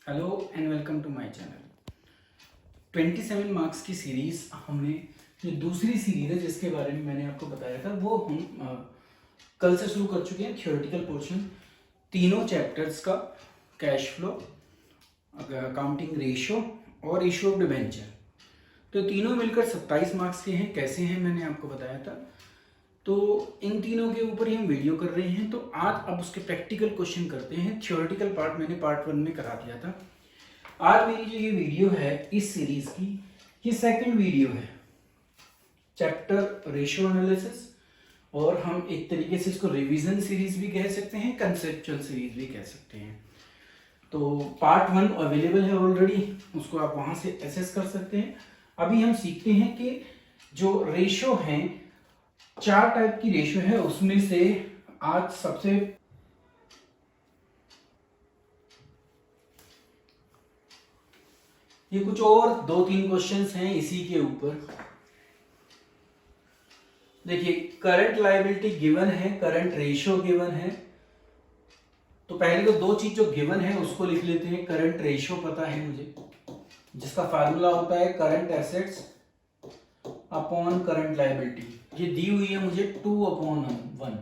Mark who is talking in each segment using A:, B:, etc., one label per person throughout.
A: Hello and welcome to my channel. 27 marks की series हमने जो दूसरी सीरीज है जिसके बारे में मैंने आपको बताया था वो हम कल से शुरू कर चुके हैं। थ्योरेटिकल पोर्शन तीनों चैप्टर्स का, कैश फ्लो, अकाउंटिंग रेशियो और इशू ऑफ डिबेंचर, तो तीनों मिलकर 27 मार्क्स के हैं। कैसे हैं मैंने आपको बताया था। तो इन तीनों के ऊपर ही हम वीडियो कर रहे हैं। तो आज अब उसके प्रैक्टिकल क्वेश्चन करते हैं। थ्योरेटिकल पार्ट मैंने पार्ट 1 में करा दिया था। आज मेरी जो ये वीडियो है इस सीरीज की, ये सेकंड वीडियो है चैप्टर रेशियो एनालिसिस, और हम एक तरीके से इसको रिवीजन सीरीज भी कह सकते हैं, कंसेप्चुअल सीरीज भी कह सकते हैं। तो पार्ट 1 अवेलेबल है ऑलरेडी, उसको आप वहां से एसेस कर सकते हैं। अभी हम सीखते हैं कि जो रेशियो हैं, 4 टाइप की रेशियो है, उसमें से आज सबसे ये कुछ और 2-3 क्वेश्चंस हैं इसी के ऊपर। देखिए, करंट लायबिलिटी गिवन है, करंट रेशियो गिवन है। तो पहले तो दो चीज जो गिवन है उसको लिख लेते हैं। करंट रेशियो पता है मुझे, जिसका फार्मूला होता है current assets upon current liability. ये दी हुई है मुझे 2/1,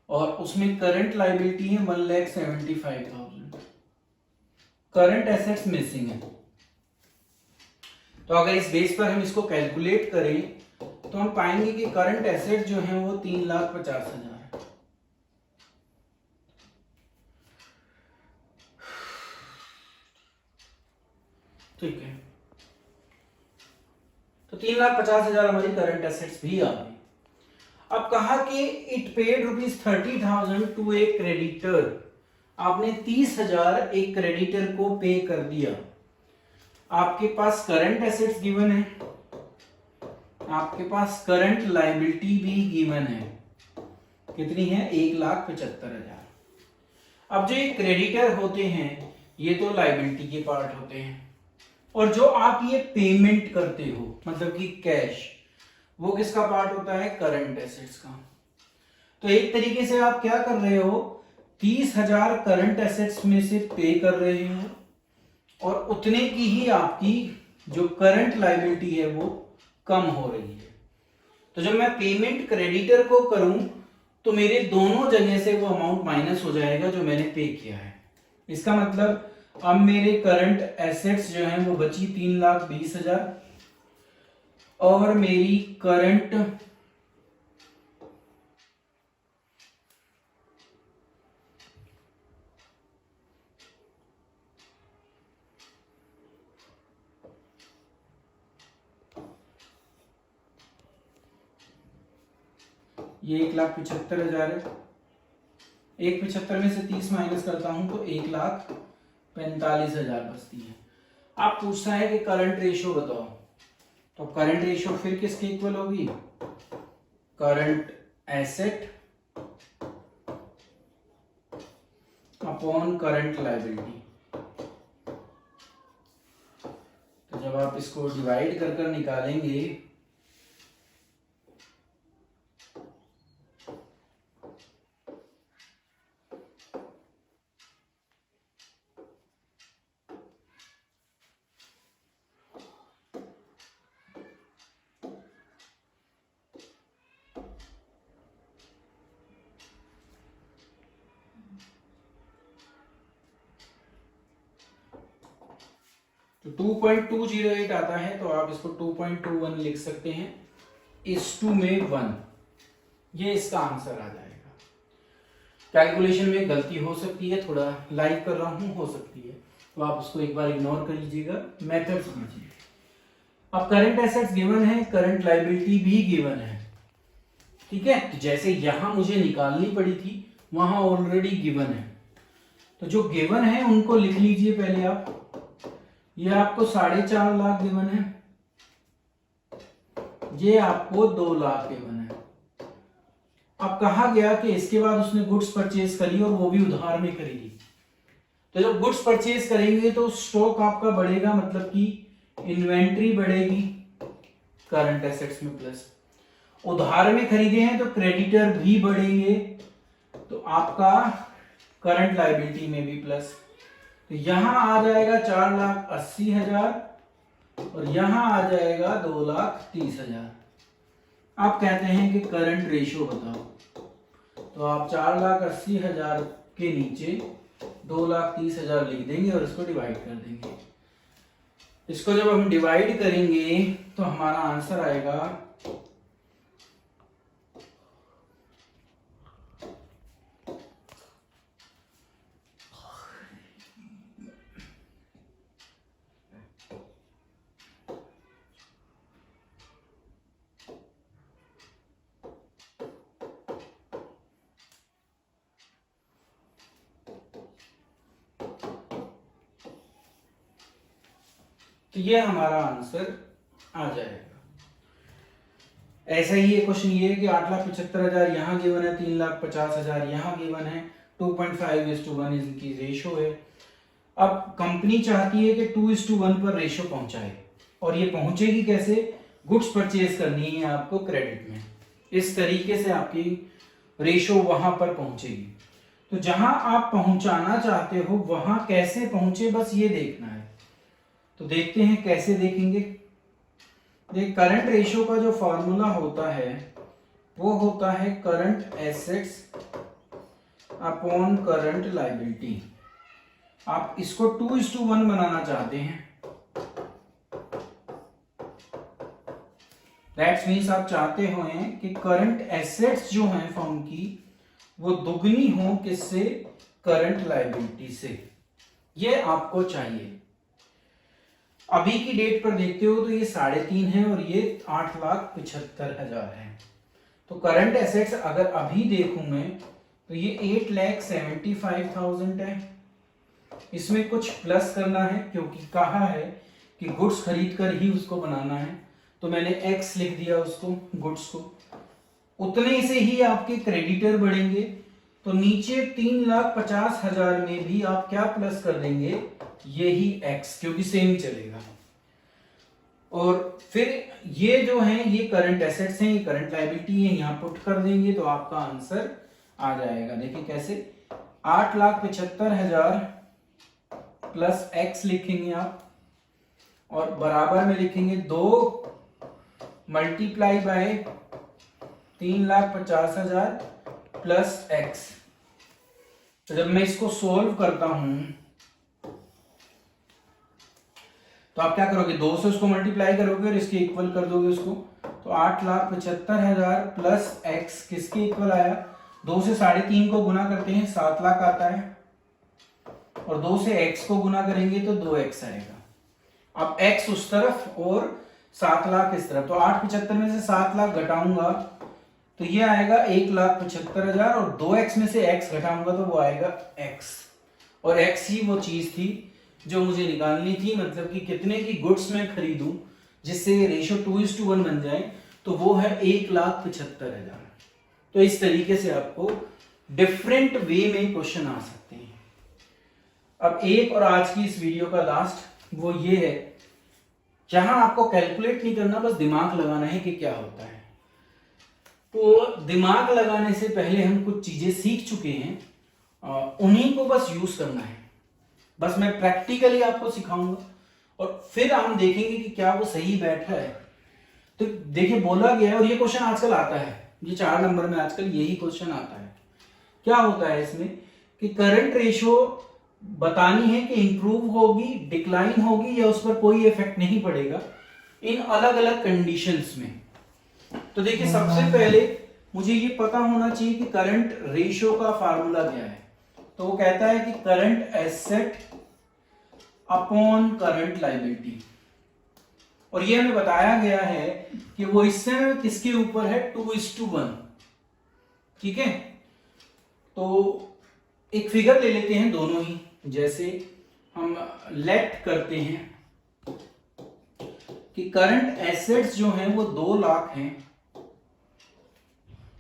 A: और उसमें करंट लायबिलिटी है 1,75,000, करंट एसेट्स मिसिंग है। तो अगर इस बेस पर हम इसको कैलकुलेट करें तो हम पाएंगे कि करंट एसेट जो है वो 3,50,000 है। ठीक है, तो 3,50,000 हमारी करंट एसेट्स भी आ गई। अब कहा कि it paid ₹30,000 to a creditor, आपने 30,000 एक क्रेडिटर को पे कर दिया। आपके पास करंट एसेट्स गिवन है, आपके पास करंट लायबिलिटी भी गिवन है। कितनी है? 1,75,000। अब जो ये क्रेडिटर होते हैं ये तो लायबिलिटी के पार्ट होते हैं, और जो आप ये पेमेंट करते हो मतलब कि कैश, वो किसका पार्ट होता है? करंट एसेट्स का। तो एक तरीके से आप क्या कर रहे हो, 30,000 करंट एसेट्स में से पे कर रहे हो, और उतने की ही आपकी जो करंट लायबिलिटी है वो कम हो रही है। तो जब मैं पेमेंट क्रेडिटर को करूं तो मेरे दोनों जगह से वो अमाउंट माइनस हो जाएगा जो मैंने पे किया है। इसका मतलब अब मेरे करंट एसेट्स जो हैं वो बची 3,20,000, और मेरी करंट ये 1,75,000 है। 1,75,000 में से 30 माइनस करता हूं तो 1,45,000 बचती है। आप पूछता है कि करंट रेशियो बताओ, तो करंट रेशियो फिर किसके इक्वल होगी? Current asset upon current liability. तो जब आप इसको डिवाइड कर कर निकालेंगे तो 2.208 आता है, तो आप इसको 2.21 लिख सकते हैं। इस 2 में 1, ये इसका आंसर आ जाएगा। कैलकुलेशन में गलती हो सकती है, थोड़ा लाइव कर रहा हूं, हो सकती है, तो आप उसको एक बार इग्नोर कर लीजिएगा, मेथड समझिए। अब करंट एसेट्स गिवन है, करंट लायबिलिटी भी गिवन है। ठीक है, तो जैसे यहां मुझे निकालनी पड़ी थी वहां ऑलरेडी गिवन है, तो जो गिवन है उनको लिख लीजिए पहले आप। ये आपको 4.5 लाख गिवन है, ये आपको 2 लाख गिवन है। अब कहा गया कि इसके बाद उसने गुड्स परचेज करी और वो भी उधार में खरीदी। तो जब गुड्स परचेज करेंगे तो स्टॉक आपका बढ़ेगा, मतलब कि इन्वेंट्री बढ़ेगी करंट एसेट्स में प्लस। उधार में खरीदे हैं तो क्रेडिटर भी बढ़ेंगे, तो आपका करंट लायबिलिटी में भी प्लस। तो यहां आ जाएगा 4,80,000 और यहां आ जाएगा 2,30,000। आप कहते हैं कि करंट रेशियो बताओ, तो आप 4,80,000 के नीचे 2,30,000 लिख देंगे और इसको डिवाइड कर देंगे। इसको जब हम डिवाइड करेंगे तो हमारा आंसर आएगा 8,75,000। तो ये हमारा आंसर आ जाएगा। ऐसा ही एक क्वेश्चन ये है कि 8,75,000 यहाँ गिवन है, 3,50,000 यहाँ गिवन है, 2.5:1 इनकी रेशो है। अब कंपनी चाहती है कि 2:1 पर रेशो पहुंचाए, और ये पहुंचेगी कैसे? गुड्स परचेज करनी है आपको क्रेडिट में, इस तरीके से आपकी रेशो वहां पर पहुंचेगी। तो जहां आप पहुंचाना चाहते हो वहां कैसे पहुंचे, बस ये देखना है। तो देखते हैं कैसे देखेंगे। देख, करंट रेशियो का जो फॉर्मूला होता है वो होता है current assets upon current liability. आप इसको 2:1 बनाना चाहते हैं, दैट्स मीन्स आप चाहते हो कि करंट एसेट्स जो हैं फर्म की वो दुगनी हो किससे? करंट लायबिलिटी से। ये आपको चाहिए। अभी की डेट पर देखते हो तो ये 3.5 है और ये 8,75,000 है। तो करंट एसेट्स अगर अभी देखूं मैं तो ये 8,75,000 है। इसमें कुछ प्लस करना है क्योंकि कहा है कि गुड्स खरीद कर ही उसको बनाना है, तो मैंने एक्स लिख दिया उसको, गुड्स को। उतने से ही आपके क्रेडिटर बढ़ेंगे, तो नीचे 3,50,000 में भी आप क्या प्लस कर देंगे? यही एक्स, क्योंकि सेम चलेगा। और फिर ये जो है ये करंट एसेट्स हैं, ये करंट लायबिलिटी है, यहां पुट कर देंगे तो आपका आंसर आ जाएगा। देखिए कैसे, 8,75,000 प्लस एक्स लिखेंगे आप, और बराबर में लिखेंगे 2 मल्टीप्लाई बाय 3,50,000 प्लस एक्स। तो जब मैं इसको सोल्व करता हूं तो आप क्या करोगे? 2 से उसको मल्टीप्लाई करोगे और इसके इक्वल कर दोगे उसको। तो 8,75,000 प्लस एक्स किसके इक्वल आया? 2 से 3.5 को गुना करते हैं 7 लाख आता है, और 2 से x को गुना करेंगे तो 2x आएगा। अब x उस तरफ और 7 लाख इस तरफ, तो 8,75,000 में से 7 लाख घटाऊंगा तो ये आएगा 1,75,000, और 2x में से x घटाऊंगा तो वो आएगा x। और x ही वो चीज थी जो मुझे निकालनी थी, मतलब कि कितने की गुड्स मैं खरीदूं जिससे रेशियो 2:1 बन जाए, तो वो है 1,75,000। तो इस तरीके से आपको डिफरेंट वे में क्वेश्चन आ सकते हैं। अब एक और आज की इस वीडियो का लास्ट वो ये है, जहां आपको कैलकुलेट नहीं करना, बस दिमाग लगाना है कि क्या होता है। तो दिमाग लगाने से पहले हम कुछ चीजें सीख चुके हैं, उन्हीं को बस यूज करना है। बस मैं प्रैक्टिकली आपको सिखाऊंगा और फिर हम देखेंगे कि क्या वो सही बैठा है। तो देखिए बोला गया है, और ये क्वेश्चन आजकल आता है, ये 4 नंबर में आजकल यही क्वेश्चन आता है। क्या होता है इसमें कि करंट रेशियो बतानी है कि इंप्रूव होगी, डिक्लाइन होगी, या उस पर कोई इफेक्ट नहीं पड़ेगा इन अलग अलग कंडीशंस में। तो देखिए सबसे पहले मुझे ये पता होना चाहिए कि करंट रेशियो का फार्मूला क्या है। तो वो कहता है कि current asset upon current liability, और ये हमें बताया गया है कि वो इस समय किसके ऊपर है? 2:1। ठीक है, तो एक फिगर ले लेते हैं दोनों ही, जैसे हम लेट करते हैं कि करंट एसेट्स जो हैं वो 2 लाख हैं,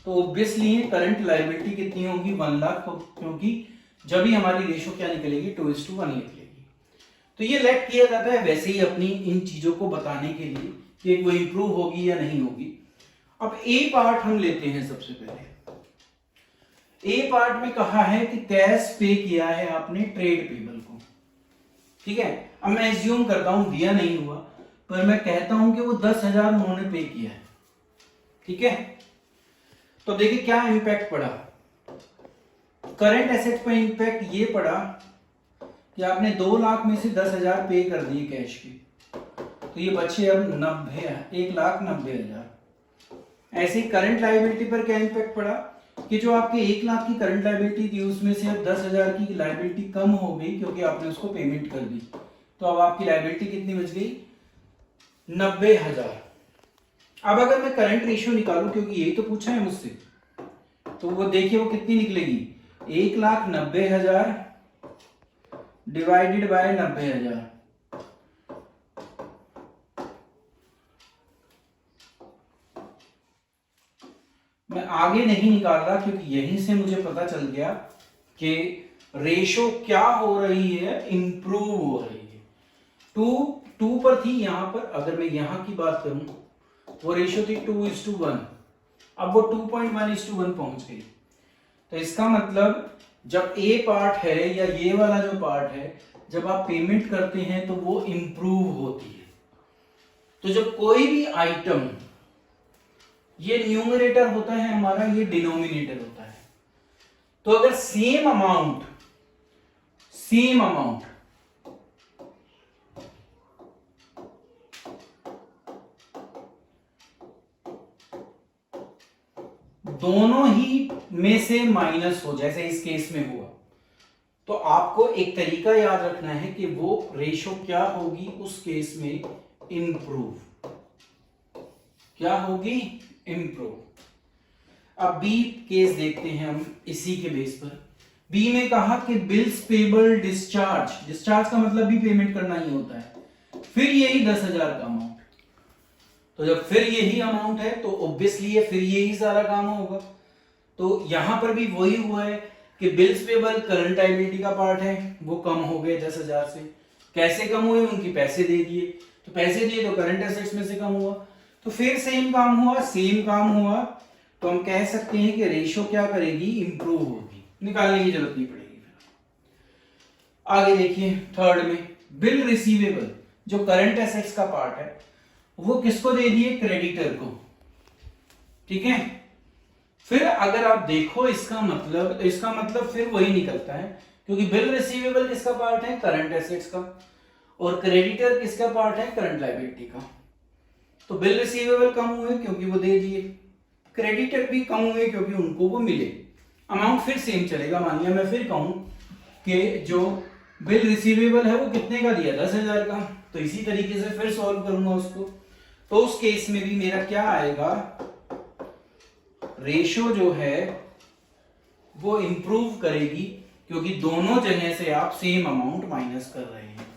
A: तो ऑब्वियसली करंट लायबिलिटी कितनी होगी? 1 लाख, क्योंकि जब ही हमारी रेशियो क्या निकलेगी? 2:1 निकलेगी। तो ये लेट किया जाता है वैसे ही अपनी इन चीजों को बताने के लिए कि वो इंप्रूव होगी या नहीं होगी। अब ए पार्ट हम लेते हैं। सबसे पहले ए पार्ट में कहा है कि कैश पे किया है आपने ट्रेड पेबल को, ठीक है, अब मैं एज्यूम करता हूं दिया नहीं हुआ, पर मैं कहता हूं कि वो 10,000 उन्होंने पे किया है। ठीक है, तो देखिए क्या इंपैक्ट पड़ा करंट एसेट पर। इंपैक्ट ये पड़ा कि आपने 2 लाख में से 10,000 पे कर दिए कैश के, तो ये बचे अब 1,90,000। ऐसे ही करंट लायबिलिटी पर क्या इंपैक्ट पड़ा कि जो आपके 1 लाख की करंट लायबिलिटी थी उसमें से अब 10,000 की लायबिलिटी कम हो गई क्योंकि आपने उसको पेमेंट कर दी। तो अब आपकी लायबिलिटी कितनी बच गई? 90,000। अब अगर मैं करंट रेशियो निकालूं, क्योंकि यही तो पूछा है मुझसे, तो वो देखिए वो कितनी निकलेगी, 1,90,000 डिवाइडेड बाय 90,000। मैं आगे नहीं निकाल रहा क्योंकि यहीं से मुझे पता चल गया कि रेशो क्या हो रही है, इंप्रूव हो रही है। 2 पर थी, यहां पर अगर मैं यहां की बात करूं वो रेशो थी 2:1, अब वो 2.1:1 पहुंच गई। तो इसका मतलब जब ए पार्ट है या ये वाला जो पार्ट है, जब आप पेमेंट करते हैं तो वो इंप्रूव होती है। तो जब कोई भी आइटम, ये न्यूमरेटर होता है हमारा, ये डिनोमिनेटर होता है, तो अगर सेम अमाउंट दोनों ही में से माइनस हो, जैसे इस केस में हुआ, तो आपको एक तरीका याद रखना है कि वो रेशो क्या होगी उस केस में, इंप्रूव। क्या होगी? इंप्रूव। अब बी केस देखते हैं हम इसी के बेस पर। बी में कहा कि बिल्स पेबल डिस्चार्ज का मतलब भी पेमेंट करना ही होता है, फिर यही 10,000 का अमाउंट। तो जब फिर यही अमाउंट है तो ऑब्वियसली ये फिर यही सारा काम होगा। तो यहां पर भी वही हुआ है कि बिल्स पेबल करंट लायबिलिटी का पार्ट है, वो कम हो गए 10,000 से। कैसे कम हुए? उनकी पैसे दे दिए, तो पैसे दिए तो करंट एसेट्स में से कम हुआ, तो फिर सेम काम हुआ, तो हम कह सकते हैं कि रेशो क्या करेगी? इंप्रूव होगी, निकालने की जरूरत नहीं पड़ेगी। आगे देखिए थर्ड में, बिल रिसीवेबल जो करंट एसेट्स का पार्ट है वो किसको दे दिए? क्रेडिटर को। ठीक है, फिर अगर आप देखो इसका मतलब फिर वही निकलता है, क्योंकि बिल रिसीवेबल किसका पार्ट है? करंट एसेट्स का, और क्रेडिटर किसका पार्ट है? करंट लायबिलिटी का। तो बिल रिसीवेबल कम हुए क्योंकि वो दे दिए, क्रेडिटर भी कम हुए क्योंकि उनको वो मिले। अमाउंट फिर सेम चलेगा। मान लिया मैं फिर कहूं कि जो बिल रिसीवेबल है वो कितने का दिया? 10,000 का, तो इसी तरीके से फिर सॉल्व करूंगा उसको। तो उस केस में भी मेरा क्या आएगा? रेशो जो है वो इंप्रूव करेगी क्योंकि दोनों जगह से आप सेम अमाउंट माइनस कर रहे हैं।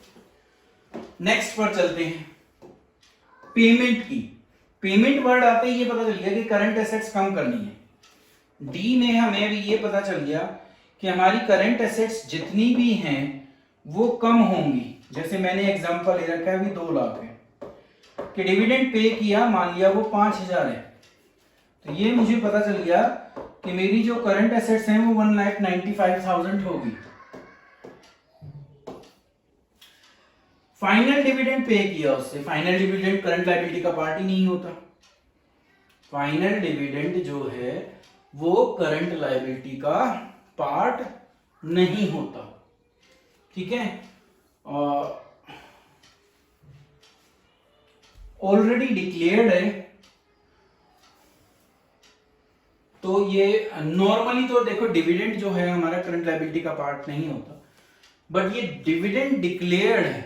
A: नेक्स्ट पर चलते हैं, पेमेंट की। पेमेंट वर्ड आते ही ये पता चल गया कि करंट एसेट्स कम करनी है। डी में हमें भी ये पता चल गया कि हमारी करंट एसेट्स जितनी भी हैं वो कम होंगी। जैसे मैंने एग्जांपल ले रखा है, अभी 2 लाख है कि डिविडेंड पे किया, मान लिया वो 5,000 है, तो ये मुझे पता चल गया कि मेरी जो करंट एसेट्स हैं वो 1,95,000 होगी। फाइनल डिविडेंड पे किया उससे, फाइनल डिविडेंड करंट लायबिलिटी का पार्ट ही नहीं होता। फाइनल डिविडेंड जो है वो करंट लायबिलिटी का पार्ट नहीं होता। ठीक है, ऑलरेडी डिक्लेयर्ड है, तो ये नॉर्मली तो देखो डिविडेंड जो है हमारा करंट लायबिलिटी का पार्ट नहीं होता, बट ये डिविडेंड डिक्लेयर्ड है।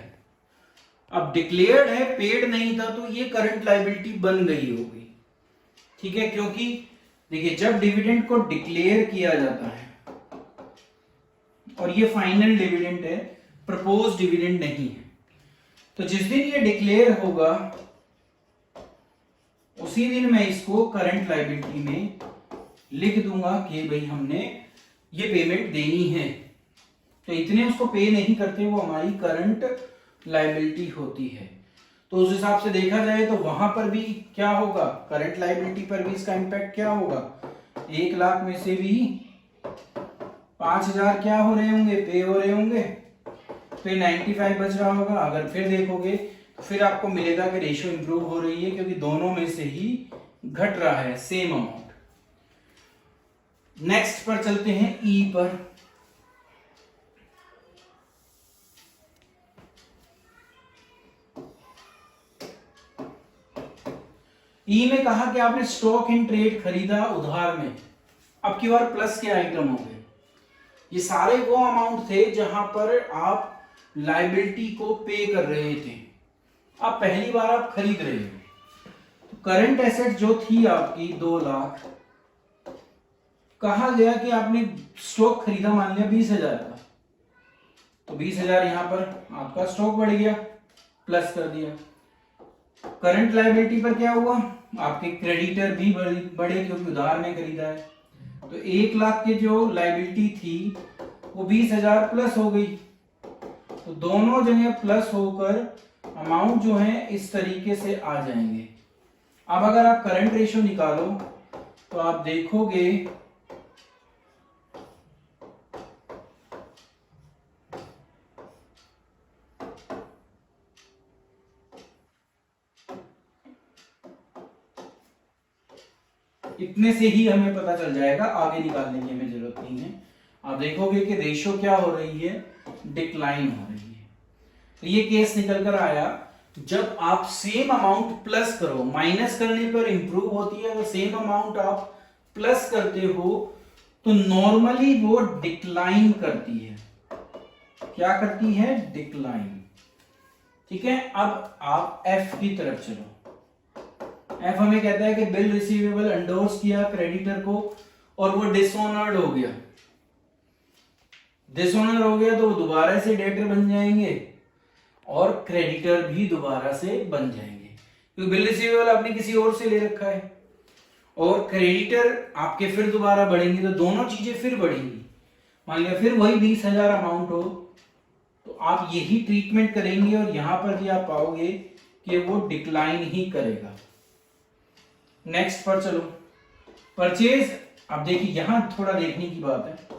A: अब डिक्लेयर्ड है, पेड नहीं था, तो ये करंट लायबिलिटी बन गई होगी। ठीक है, क्योंकि देखिए जब डिविडेंड को डिक्लेयर किया जाता है, और ये फाइनल डिविडेंड है, प्रपोज डिविडेंड नहीं है, तो जिस दिन ये डिक्लेयर होगा उसी दिन मैं इसको करंट लायबिलिटी में लिख दूंगा कि भाई हमने ये पेमेंट देनी है। तो इतने उसको पे नहीं करते, वो हमारी करंट लायबिलिटी होती है। तो उस हिसाब से देखा जाए तो वहां पर भी क्या होगा? करंट लायबिलिटी पर भी इसका इंपैक्ट क्या होगा? 1 लाख में से भी 5,000 क्या हो रहे होंगे? पे हो रहे होंगे। तो ये 95 बच रहा होगा। अगर फिर देखोगे तो फिर आपको मिलेगा कि रेशियो इंप्रूव हो रही है, क्योंकि दोनों में से ही घट रहा है सेम अमाउंट। नेक्स्ट पर चलते हैं ई पर। ई में कहा कि आपने स्टॉक इन ट्रेड खरीदा उधार में, अब की बार प्लस के आइटम हो गए। ये सारे वो अमाउंट थे जहां पर आप लायबिलिटी को पे कर रहे थे, अब पहली बार आप खरीद रहे हो। तो करंट एसेट जो थी आपकी 2 लाख, कहा गया कि आपने स्टॉक खरीदा मान लिया 20,000 का, तो 20,000 यहां पर आपका स्टॉक बढ़ गया, प्लस कर दिया। करंट लायबिलिटी पर क्या हुआ, आपके क्रेडिटर भी बढ़े क्योंकि उधार में खरीदा है। तो 1 लाख की जो लायबिलिटी थी वो 20,000 प्लस हो गई। तो दोनों जगह प्लस होकर अमाउंट जो है इस तरीके से आ जाएंगे। अब अगर आप करंट रेशियो निकालो तो आप देखोगे इतने से ही हमें पता चल जाएगा, आगे निकालने की हमें जरूरत नहीं है। आप देखोगे कि रेशियो क्या हो रही है, डिक्लाइन हो रही है। तो ये केस निकल कर आया जब आप सेम अमाउंट प्लस करो, माइनस करने पर इंप्रूव होती है, अगर सेम अमाउंट आप प्लस करते हो तो नॉर्मली वो डिक्लाइन करती है। क्या करती है, डिक्लाइन। ठीक है, अब आप एफ की तरफ चलो। एफ हमें कहता है कि बिल रिसीवेबल एंडोर्स किया क्रेडिटर को और वो डिसऑनर्ड हो गया। डिसऑनर हो गया तो वो दोबारा से डेटर बन जाएंगे और क्रेडिटर भी दोबारा से बन जाएंगे, क्योंकि बिल रिसीवेबल आपने किसी और से ले रखा है और क्रेडिटर आपके फिर दोबारा बढ़ेंगे, तो दोनों चीजें फिर बढ़ेंगी। मान लिया फिर वही 20,000 अमाउंट हो तो आप यही ट्रीटमेंट करेंगे और यहां पर भी आप पाओगे कि वो डिक्लाइन ही करेगा। नेक्स्ट पर चलो, परचेज। अब देखिए यहां थोड़ा देखने की बात है,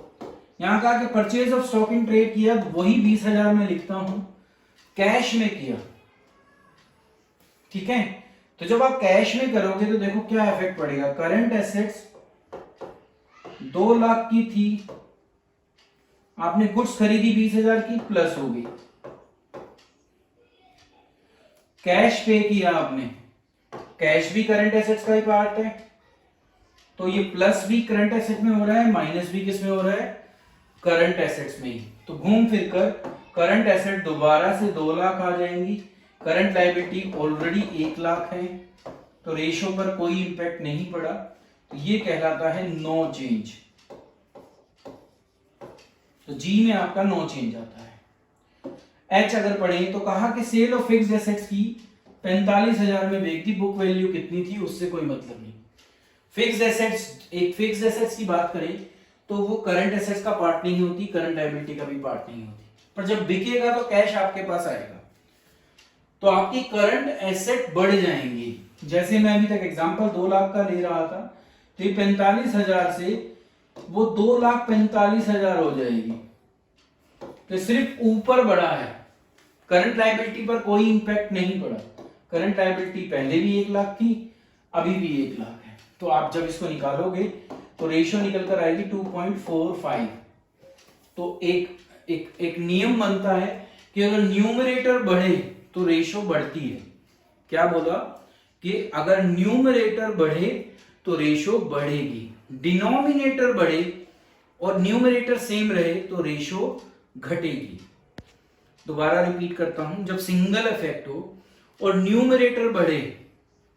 A: यहां कहा कि purchase of stock in trade किया, वही 20,000 में लिखता हूं, कैश में किया। ठीक है, तो जब आप कैश में करोगे तो देखो क्या इफेक्ट पड़ेगा। करंट एसेट्स 2 लाख की थी, आपने गुड्स खरीदी 20,000 की, प्लस हो गई। कैश पे किया आपने, कैश भी करंट एसेट्स का ही पार्ट है, तो ये प्लस भी करंट एसेट में हो रहा है, माइनस भी किस में हो रहा है, करंट एसेट्स में ही। तो घूम फिर कर करंट एसेट दोबारा से 2 लाख आ जाएंगी, करंट लायबिलिटी ऑलरेडी 1 लाख है, तो रेशियो पर कोई इंपैक्ट नहीं पड़ा, तो ये कहलाता है नो चेंज। तो जी में आपका नो चेंज आता है। एच अगर पढ़े तो कहा कि सेल ऑफ फिक्स्ड एसेट्स की 45,000 में बेच दी, बुक वैल्यू कितनी थी उससे कोई मतलब नहीं। फिक्स्ड एसेट्स, एक फिक्स्ड एसेट्स की बात करें तो वो करंट एसेट्स का पार्ट नहीं होती, करंट लायबिलिटी का भी पार्ट नहीं होती, पर जब बिकेगा तो कैश आपके पास आएगा, तो आपकी करंट एसेट बढ़ जाएंगी। जैसे मैं अभी तक एग्जांपल 2 लाख का ले रहा था, तो ये 45,000 से वो 2,45,000 हो जाएगी, तो सिर्फ ऊपर बढ़ा है, करंट लायबिलिटी पर कोई इंपैक्ट नहीं पड़ा। करंट लायबिलिटी पहले भी 1 लाख थी, अभी भी 1 लाख है, तो आप जब इसको निकालोगे तो रेशियो निकल कर आएगी 2.45। तो एक नियम बनता है कि अगर न्यूमरेटर बढ़े तो रेशियो बढ़ती है। क्या बोला कि अगर न्यूमरेटर बढ़े तो रेशियो बढ़ेगी, डिनोमिनेटर बढ़े और न्यूमरेटर सेम रहे तो रेशियो घटेगी। दोबारा रिपीट करता हूं, जब सिंगल इफेक्ट हो और न्यूमरेटर बढ़े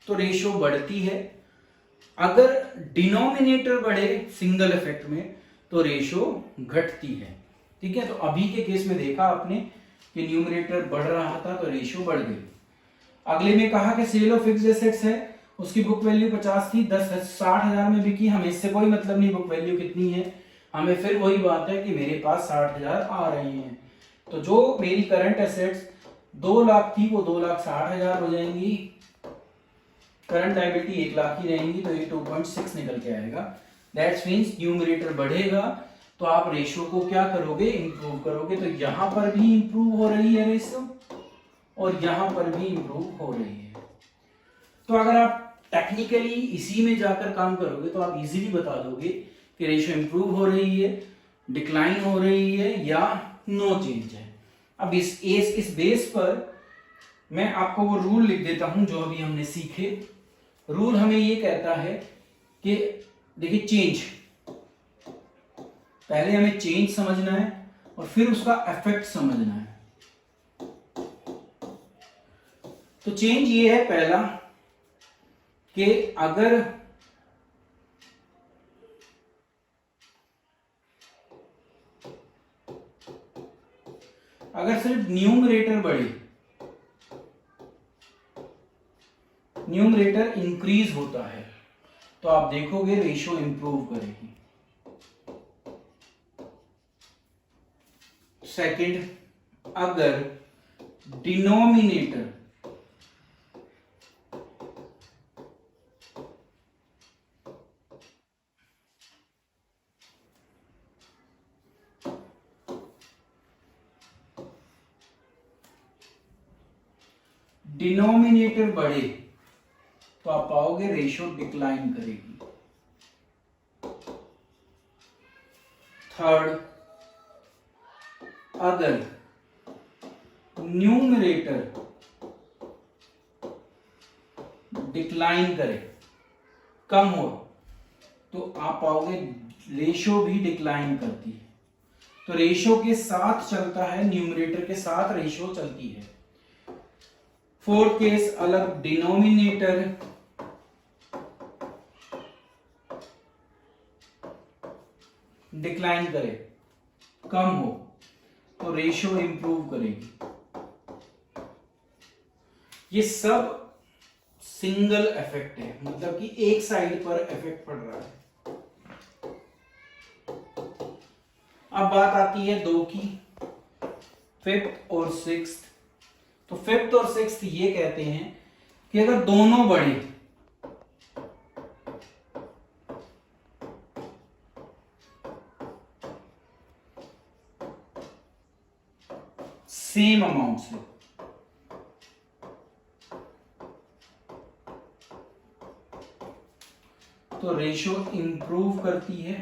A: तो रेशियो बढ़ती है, अगर डिनोमिनेटर बढ़े सिंगल इफेक्ट में तो रेशियो घटती है। ठीक है, तो अभी के केस में देखा आपने कि न्यूमरेटर बढ़ रहा था तो रेशियो बढ़ गई। अगले में कहा कि सेल ऑफ फिक्स्ड एसेट्स है, उसकी बुक वैल्यू 50 थी, 60,000 में बिकी, हमें इससे कोई मतलब नहीं बुक वैल्यू कितनी है, हमें फिर वही बात है कि मेरे पास 60,000 आ रहे हैं, तो जो मेरी करंट एसेट्स 2 लाख थी वो 2,60,000 हो जाएंगी, करंट लायबिलिटी 1 लाख की रहेंगी, तो ये 2.6 निकल के आएगा। दैट्स मींस न्यूमरेटर बढ़ेगा तो आप रेशो को क्या करोगे, इंप्रूव करोगे। तो यहां पर भी इंप्रूव हो रही है रेशो और यहां पर भी इंप्रूव हो रही है। तो अगर आप टेक्निकली इसी में जाकर काम करोगे तो आप इजीली बता दोगे कि रेशो इंप्रूव हो रही है, डिक्लाइन हो रही है या नो चेंज है। अब इस बेस पर मैं आपको वो रूल लिख देता हूं जो अभी हमने सीखे। रूल हमें ये कहता है कि देखिए चेंज, पहले हमें चेंज समझना है और फिर उसका इफेक्ट समझना है। तो चेंज ये है पहला कि अगर सिर्फ न्यूमरेटर बढ़े, न्यूमरेटर इंक्रीज होता है, तो आप देखोगे रेशो इंप्रूव करेगी। सेकंड, अगर डिनोमिनेटर बढ़े तो आप पाओगे रेशो डिक्लाइन करेगी। थर्ड, अगर न्यूमरेटर डिक्लाइन करे, कम हो, तो आप पाओगे रेशो भी डिक्लाइन करती है। तो रेशो के साथ चलता है, न्यूमरेटर के साथ रेशो चलती है। फोर्थ केस, अलग डिनोमिनेटर डिक्लाइन करे, कम हो, तो रेशो इंप्रूव करेगी। ये सब सिंगल इफेक्ट है, मतलब कि एक साइड पर इफेक्ट पड़ रहा है। अब बात आती है दो की, फिफ्थ और सिक्स्थ। तो फिफ्थ और सिक्स्थ ये कहते हैं कि अगर दोनों बढ़े, सेम अमाउंट से, तो रेशो इंप्रूव करती है,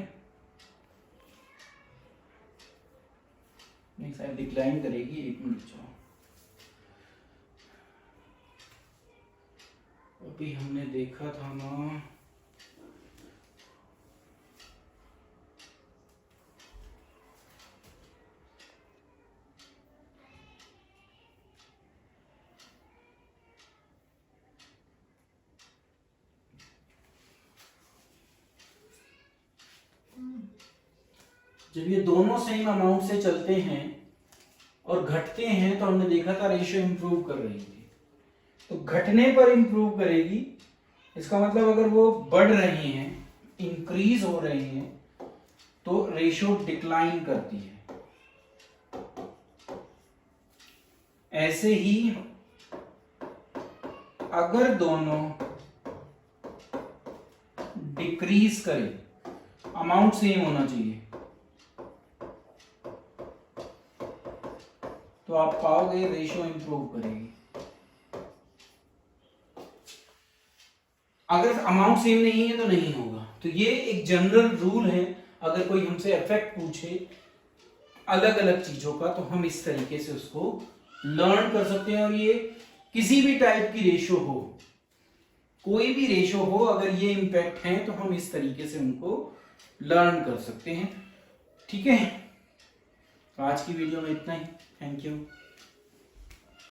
A: नेक्स्ट साइड डिक्लाइन करेगी। एक मिनट जाओ, अभी हमने देखा था ना, जब ये दोनों सेम अमाउंट से चलते हैं और घटते हैं तो हमने देखा था रेशियो इंप्रूव कर रही थी। तो घटने पर इंप्रूव करेगी, इसका मतलब अगर वो बढ़ रहे हैं, इंक्रीज हो रहे हैं, तो रेशियो डिक्लाइन करती है। ऐसे ही अगर दोनों डिक्रीज करें, अमाउंट सेम होना चाहिए, तो आप पाओगे रेशियो इंप्रूव करेगी। अगर अमाउंट सेम नहीं है तो नहीं होगा। तो ये एक जनरल रूल है। अगर कोई हमसे इफेक्ट पूछे अलग अलग चीजों का, तो हम इस तरीके से उसको लर्न कर सकते हैं। और ये किसी भी टाइप की रेशो हो, कोई भी रेशो हो, अगर ये इंपैक्ट है तो हम इस तरीके से उनको लर्न कर सकते हैं। ठीक है, आज की वीडियो में इतना ही। Thank you.